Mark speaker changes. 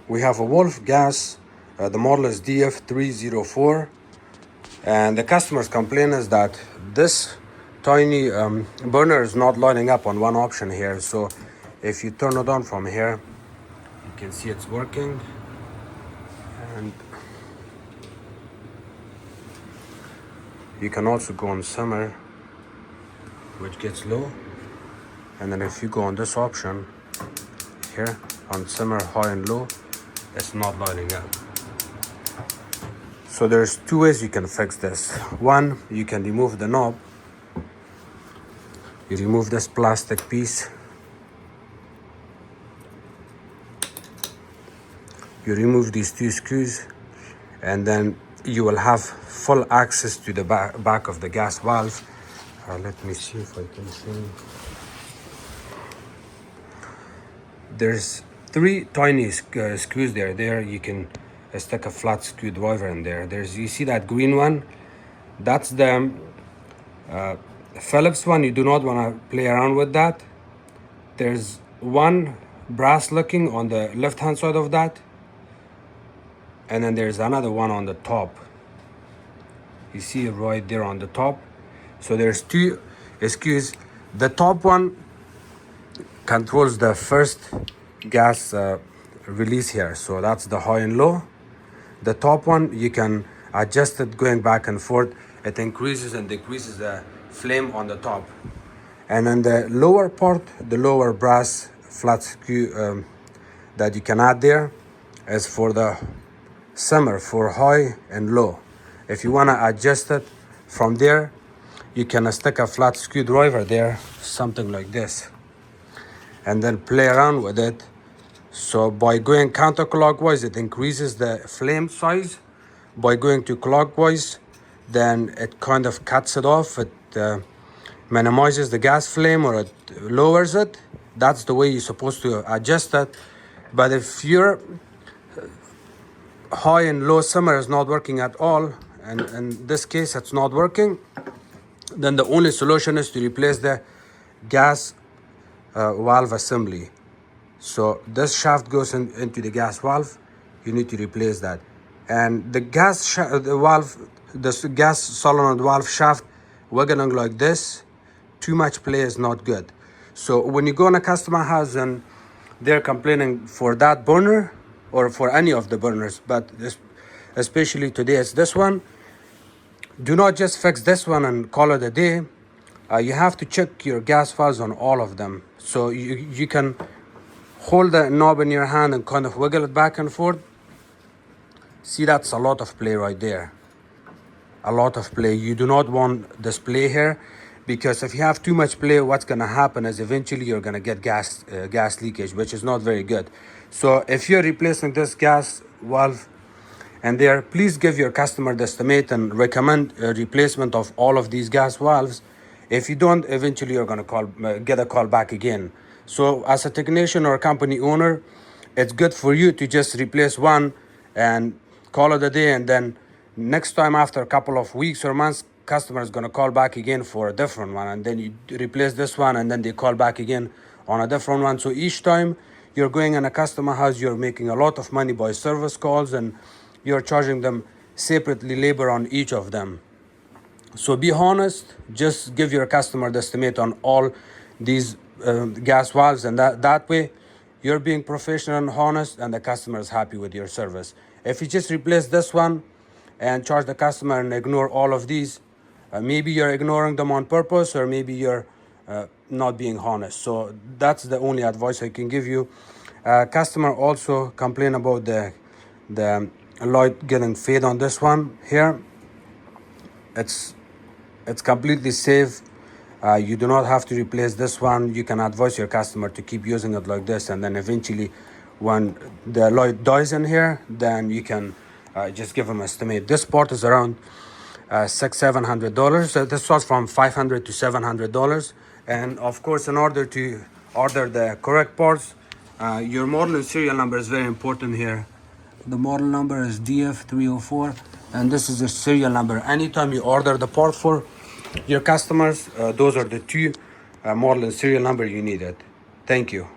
Speaker 1: We have a Wolf gas. The model is DF304. And the customer's complaint is that this tiny burner is not lighting up on one option here. So if you turn it on from here, you can see it's working. And you can also go on simmer, which gets low. And then if you go on this option here on simmer, high and low, it's not lighting up. So there's two ways you can fix this. One, you can remove the knob. You remove this plastic piece. You remove these two screws, and then you will have full access to the back of the gas valve. Let me see if I can show you. There's three tiny screws there. There you can stick a flat screwdriver in there. You see that green one? That's the Phillips one. You do not want to play around with that. There's one brass looking on the left hand side of that, and then there's another one on the top. You see it right there on the top. So there's two screws. The top one controls the first gas release here. So that's the high and low. The top one, you can adjust it going back and forth. It increases and decreases the flame on the top. And then the lower part, the lower brass flat screw that you can add there is for the simmer, for high and low. If you want to adjust it from there, you can stick a flat screwdriver there, something like this, and then play around with it. So by going counterclockwise, it increases the flame size. By going to clockwise, then it kind of cuts it off. It minimizes the gas flame, or it lowers it. That's the way you're supposed to adjust it. But if your high and low simmer is not working at all, and in this case it's not working, then the only solution is to replace the gas valve assembly. So this shaft goes into the gas valve. You need to replace that. And the gas solenoid valve shaft wiggling like this, too much play is not good. So when you go in a customer house and they're complaining for that burner, or for any of the burners, but especially today it's this one, do not just fix this one and call it a day. You have to check your gas valves on all of them. So you can hold the knob in your hand and kind of wiggle it back and forth. See, that's a lot of play right there. A lot of play. You do not want this play here, because if you have too much play, what's going to happen is eventually you're going to get gas leakage, which is not very good. So if you're replacing this gas valve and there, please give your customer the estimate and recommend a replacement of all of these gas valves. If you don't, eventually you're going to get a call back again. So as a technician or company owner, it's good for you to just replace one and call it a day, and then next time after a couple of weeks or months, customer is going to call back again for a different one, and then you replace this one, and then they call back again on a different one. So each time you're going in a customer house, you're making a lot of money by service calls, and you're charging them separately labor on each of them. So be honest, just give your customer the estimate on all these gas valves, and that way you're being professional and honest, and the customer is happy with your service. If you just replace this one and charge the customer and ignore all of these, maybe you're ignoring them on purpose, or maybe you're not being honest. So that's the only advice I can give you. Customer also complain about the light getting fade on this one here. It's completely safe. You do not have to replace this one. You can advise your customer to keep using it like this, and then eventually when the light dies in here, then you can just give them an estimate. This part is around $600-700. So this was from $500 to $700. And of course, in order to order the correct parts, your model and serial number is very important here. The model number is DF304, and this is the serial number. Anytime you order the part for your customers, those are the two model and serial number you needed. Thank you.